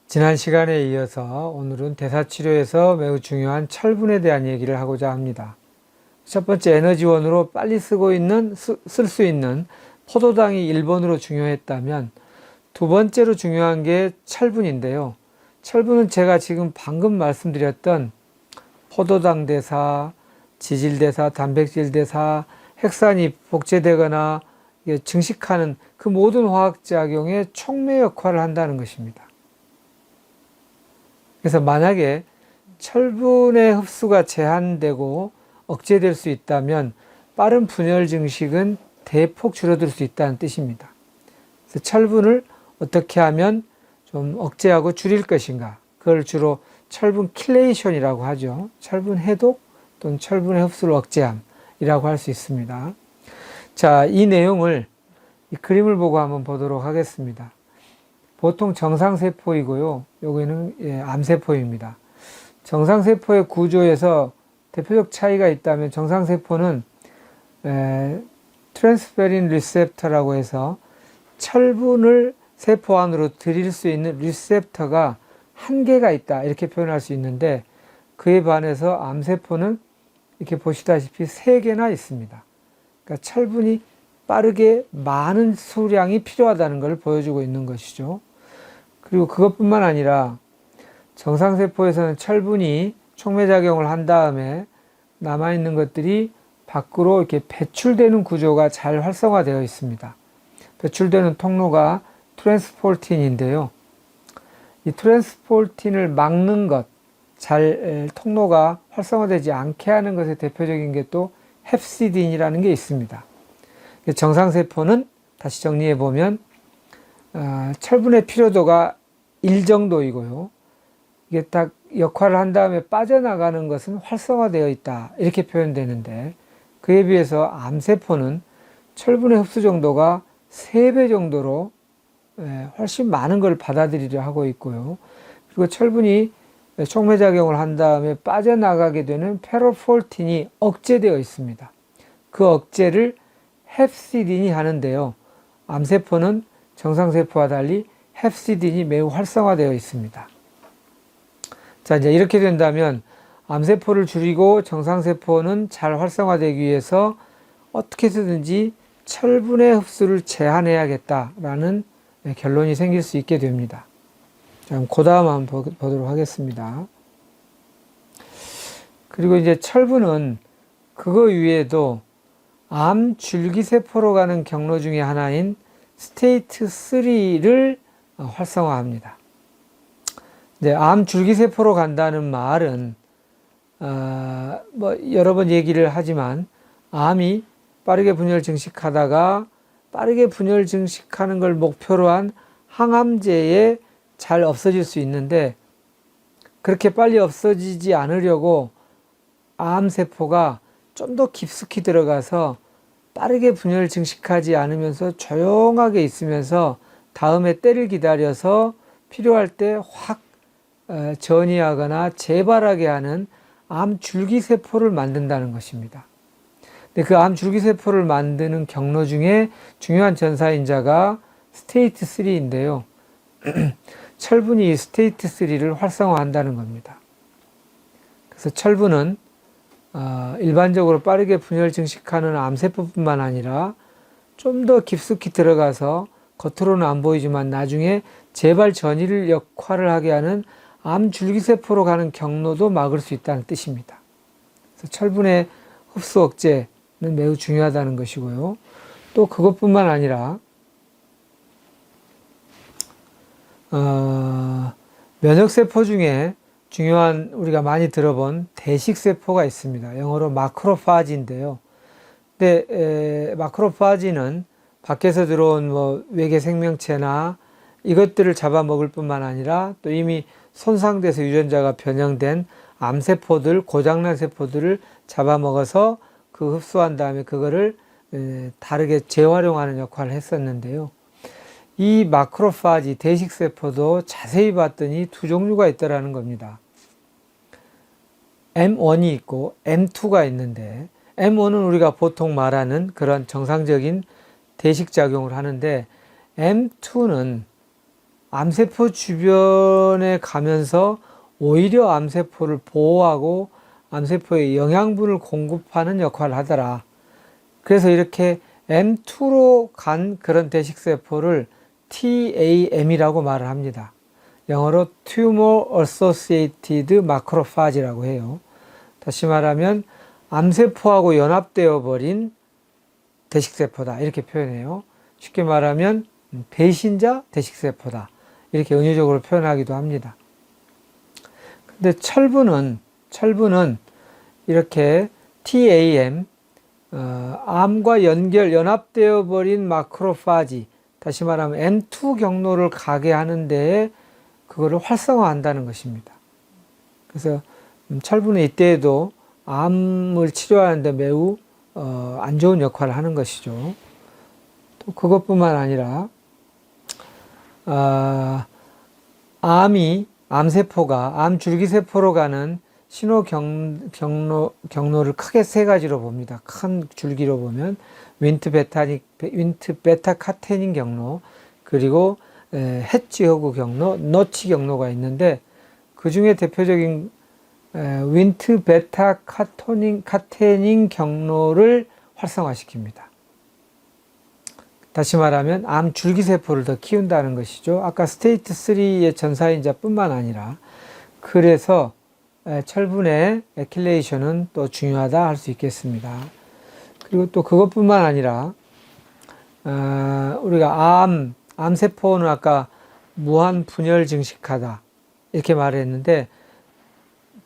지난 시간에 이어서 오늘은 대사치료에서 매우 중요한 철분에 대한 얘기를 하고자 합니다. 첫 번째, 에너지원으로 빨리 쓸 수 있는 포도당이 1번으로 중요했다면 두 번째로 중요한 게 철분인데요. 철분은 제가 지금 방금 말씀드렸던 포도당 대사, 지질 대사, 단백질 대사, 핵산이 복제되거나 증식하는 그 모든 화학작용에 촉매 역할을 한다는 것입니다. 그래서 만약에 철분의 흡수가 제한되고 억제될 수 있다면 빠른 분열 증식은 대폭 줄어들 수 있다는 뜻입니다. 그래서 철분을 어떻게 하면 좀 억제하고 줄일 것인가, 그걸 주로 철분 킬레이션이라고 하죠. 철분 해독 또는 철분의 흡수를 억제함이라고 할 수 있습니다. 자, 이 내용을 이 그림을 보고 한번 보도록 하겠습니다. 보통 정상세포이고요. 여기는 암세포입니다. 정상세포의 구조에서 대표적 차이가 있다면 정상세포는 트랜스페린 리셉터라고 해서 철분을 세포 안으로 들일 수 있는 리셉터가 한 개가 있다, 이렇게 표현할 수 있는데, 그에 반해서 암세포는 이렇게 보시다시피 3개나 있습니다. 그러니까 철분이 빠르게 많은 수량이 필요하다는 것을 보여주고 있는 것이죠. 그리고 그것뿐만 아니라 정상세포에서는 철분이 촉매작용을 한 다음에 남아있는 것들이 밖으로 이렇게 배출되는 구조가 잘 활성화되어 있습니다. 배출되는 통로가 트랜스폴틴인데요. 이 트랜스폴틴을 막는 것, 통로가 활성화되지 않게 하는 것의 대표적인 게 또 헵시딘이라는 게 있습니다. 정상세포는 다시 정리해 보면 철분의 필요도가 1 정도이고요. 이게 딱 역할을 한 다음에 빠져나가는 것은 활성화되어 있다, 이렇게 표현되는데, 그에 비해서 암세포는 철분의 흡수 정도가 3배 정도로 훨씬 많은 걸 받아들이려 하고 있고요. 그리고 철분이 촉매작용을 한 다음에 빠져나가게 되는 페로폴틴이 억제되어 있습니다. 그 억제를 헵시딘이 하는데요. 암세포는 정상세포와 달리 헵시딘이 매우 활성화되어 있습니다. 자, 이제 이렇게 된다면 암세포를 줄이고 정상세포는 잘 활성화되기 위해서 어떻게 해서든지 철분의 흡수를 제한해야겠다라는 결론이 생길 수 있게 됩니다. 자, 그 다음 한번 보도록 하겠습니다. 그리고 이제 철분은 그거 위에도 암 줄기세포로 가는 경로 중에 하나인 스테이트 3를 활성화합니다. 이제 암 줄기세포로 간다는 말은 여러 번 얘기를 하지만 암이 빠르게 분열 증식하다가 빠르게 분열 증식하는 걸 목표로 한 항암제에 잘 없어질 수 있는데, 그렇게 빨리 없어지지 않으려고 암세포가 좀 더 깊숙이 들어가서 빠르게 분열 증식하지 않으면서 조용하게 있으면서 다음에 때를 기다려서 필요할 때 확 전이하거나 재발하게 하는 암 줄기세포를 만든다는 것입니다. 근데 그 암 줄기세포를 만드는 경로 중에 중요한 전사인자가 스테이트 3인데요. 철분이 스테이트 3를 활성화한다는 겁니다. 그래서 철분은 일반적으로 빠르게 분열 증식하는 암세포뿐만 아니라 좀 더 깊숙이 들어가서 겉으로는 안 보이지만 나중에 재발 전이를 역할을 하게 하는 암 줄기세포로 가는 경로도 막을 수 있다는 뜻입니다. 그래서 철분의 흡수 억제는 매우 중요하다는 것이고요. 또 그것뿐만 아니라 면역세포 중에 중요한, 우리가 많이 들어본 대식세포가 있습니다. 영어로 마크로파지인데요. 근데 마크로파지는 밖에서 들어온 외계 생명체나 이것들을 잡아먹을 뿐만 아니라 또 이미 손상돼서 유전자가 변형된 암세포들, 고장난 세포들을 잡아먹어서 그 흡수한 다음에 그거를 다르게 재활용하는 역할을 했었는데요. 이 마크로파지, 대식세포도 자세히 봤더니 2종류가 있더라는 겁니다. M1이 있고 M2가 있는데, M1은 우리가 보통 말하는 그런 정상적인 대식작용을 하는데, M2는 암세포 주변에 가면서 오히려 암세포를 보호하고 암세포에 영양분을 공급하는 역할을 하더라. 그래서 이렇게 M2로 간 그런 대식세포를 TAM이라고 말을 합니다. 영어로 Tumor Associated Macrophage라고 해요. 다시 말하면 암세포하고 연합되어 버린 대식세포다 이렇게 표현해요. 쉽게 말하면 배신자 대식세포다 이렇게 은유적으로 표현하기도 합니다. 근데 철분은 이렇게 TAM 암과 연합되어 버린 마크로파지, 다시 말하면 M2 경로를 가게 하는 데에 그거를 활성화한다는 것입니다. 그래서 철분은 이때에도 암을 치료하는데 매우 안 좋은 역할을 하는 것이죠. 또 그것뿐만 아니라 암세포가 암줄기세포로 가는 신호 경로를 크게 세 가지로 봅니다. 큰 줄기로 보면 윈트 베타 카테닌 경로, 그리고 해지허구 경로, 너치 경로가 있는데 그 중에 대표적인 윈트 베타 카테닌 경로를 활성화시킵니다. 다시 말하면 암 줄기세포를 더 키운다는 것이죠. 아까 스테이트 3의 전사인자뿐만 아니라 그래서 철분의 에킬레이션은 또 중요하다 할 수 있겠습니다. 그리고 또 그것뿐만 아니라 우리가 암세포는 아까 무한 분열 증식하다 이렇게 말했는데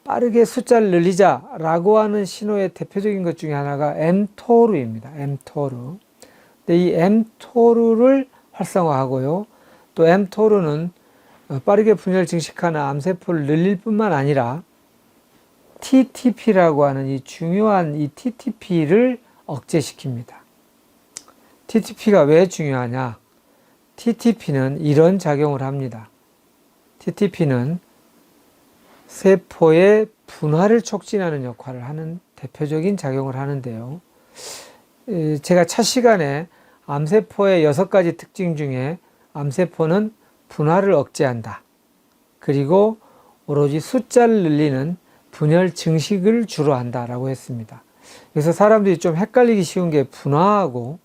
빠르게 숫자를 늘리자라고 하는 신호의 대표적인 것 중에 하나가 mTOR입니다. mTOR. 근데 이 mTOR를 활성화하고요. 또 mTOR는 빠르게 분열 증식하는 암세포를 늘릴 뿐만 아니라 TTP라고 하는 이 중요한 이 TTP를 억제시킵니다. TTP가 왜 중요하냐? TTP는 이런 작용을 합니다. TTP는 세포의 분화를 촉진하는 역할을 하는 대표적인 작용을 하는데요. 제가 첫 시간에 암세포의 6가지 특징 중에 암세포는 분화를 억제한다. 그리고 오로지 숫자를 늘리는 분열 증식을 주로 한다라고 했습니다. 그래서 사람들이 좀 헷갈리기 쉬운 게 분화하고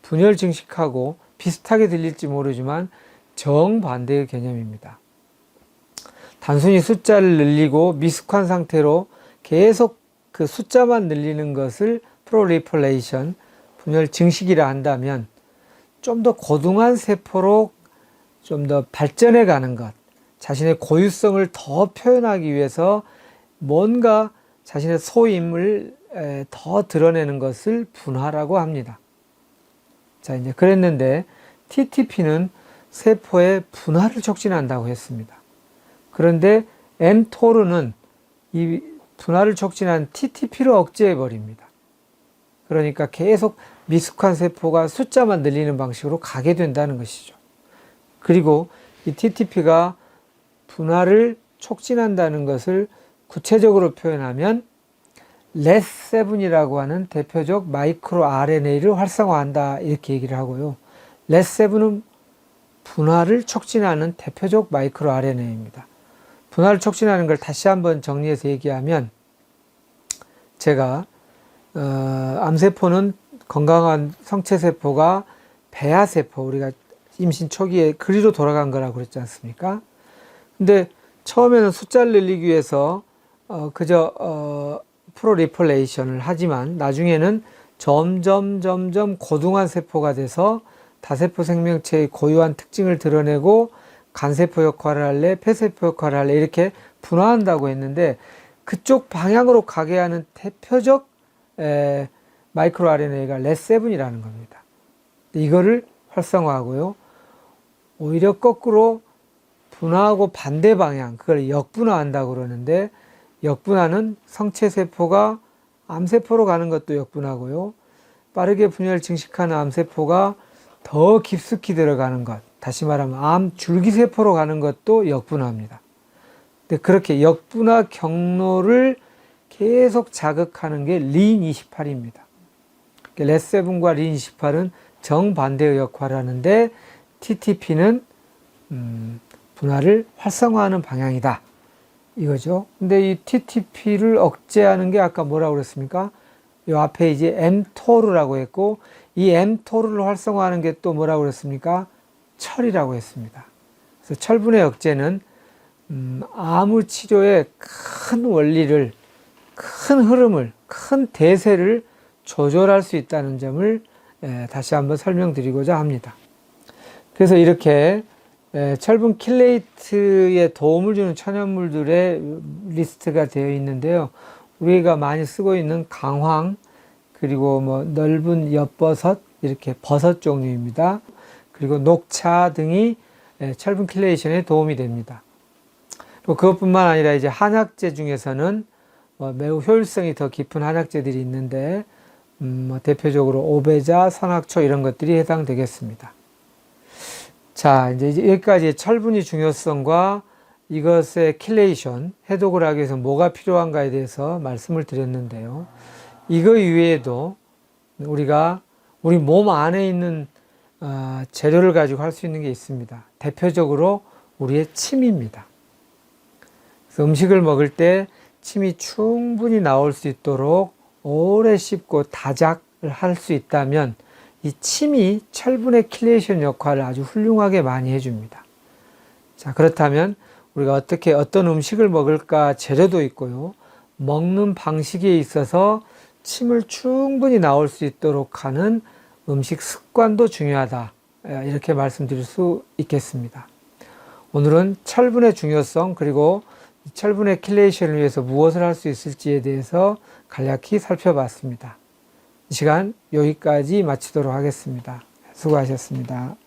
분열 증식하고 비슷하게 들릴지 모르지만 정반대의 개념입니다. 단순히 숫자를 늘리고 미숙한 상태로 계속 그 숫자만 늘리는 것을 프롤리퍼레이션, 분열 증식이라 한다면 좀 더 고등한 세포로 좀 더 발전해 가는 것, 자신의 고유성을 더 표현하기 위해서 뭔가 자신의 소임을 더 드러내는 것을 분화라고 합니다. 자, 이제 그랬는데 TTP는 세포의 분화를 촉진한다고 했습니다. 그런데 mTOR는 이 분화를 촉진한 TTP를 억제해 버립니다. 그러니까 계속 미숙한 세포가 숫자만 늘리는 방식으로 가게 된다는 것이죠. 그리고 이 TTP가 분화를 촉진한다는 것을 구체적으로 표현하면 레스7이라고 하는 대표적 마이크로 RNA를 활성화한다 이렇게 얘기를 하고요. 레스7은 분화를 촉진하는 대표적 마이크로 RNA입니다. 분화를 촉진하는 걸 다시 한번 정리해서 얘기하면 제가 암세포는 건강한 성체세포가 배아세포, 우리가 임신 초기에 그리로 돌아간 거라고 그랬지 않습니까? 근데 처음에는 숫자를 늘리기 위해서 그저 프로리플레이션을 하지만 나중에는 점점 고등한 세포가 돼서 다세포 생명체의 고유한 특징을 드러내고 간세포 역할을 할래, 폐세포 역할을 할래 이렇게 분화한다고 했는데 그쪽 방향으로 가게 하는 대표적 마이크로 RNA가 레스7이라는 겁니다. 이거를 활성화하고요. 오히려 거꾸로 분화하고 반대 방향, 그걸 역분화한다고 그러는데 역분화는 성체세포가 암세포로 가는 것도 역분화고요. 빠르게 분열 증식하는 암세포가 더 깊숙이 들어가는 것, 다시 말하면 암 줄기세포로 가는 것도 역분화입니다. 근데 그렇게 역분화 경로를 계속 자극하는 게 린28입니다. 레스7과 린28은 정반대의 역할을 하는데 TTP는 분할을 활성화하는 방향이다. 이거죠. 근데 이 TTP를 억제하는 게 아까 뭐라고 그랬습니까? 이 앞에 이제 mTOR라고 했고, 이 mTOR를 활성화하는 게 또 뭐라고 그랬습니까? 철이라고 했습니다. 그래서 철분의 억제는 암의 치료의 큰 원리를, 큰 흐름을, 큰 대세를 조절할 수 있다는 점을 다시 한번 설명드리고자 합니다. 그래서 이렇게 철분 킬레이트에 도움을 주는 천연물들의 리스트가 되어 있는데요. 우리가 많이 쓰고 있는 강황, 그리고 뭐 넓은 엿버섯, 이렇게 버섯 종류입니다. 그리고 녹차 등이 철분 킬레이션에 도움이 됩니다. 또 그것뿐만 아니라 이제 한약재 중에서는 매우 효율성이 더 깊은 한약재들이 있는데, 대표적으로 오배자, 선악초 이런 것들이 해당되겠습니다. 자, 이제 여기까지 철분의 중요성과 이것의 킬레이션, 해독을 하기 위해서 뭐가 필요한가에 대해서 말씀을 드렸는데요. 이거 이외에도 우리가 우리 몸 안에 있는 재료를 가지고 할 수 있는 게 있습니다. 대표적으로 우리의 침입니다. 그래서 음식을 먹을 때 침이 충분히 나올 수 있도록 오래 씹고 다작을 할 수 있다면 이 침이 철분의 킬레이션 역할을 아주 훌륭하게 많이 해줍니다. 자, 그렇다면 우리가 어떤 음식을 먹을까 재료도 있고요. 먹는 방식에 있어서 침을 충분히 나올 수 있도록 하는 음식 습관도 중요하다. 이렇게 말씀드릴 수 있겠습니다. 오늘은 철분의 중요성, 그리고 철분의 킬레이션을 위해서 무엇을 할 수 있을지에 대해서 간략히 살펴봤습니다. 이 시간 여기까지 마치도록 하겠습니다. 수고하셨습니다.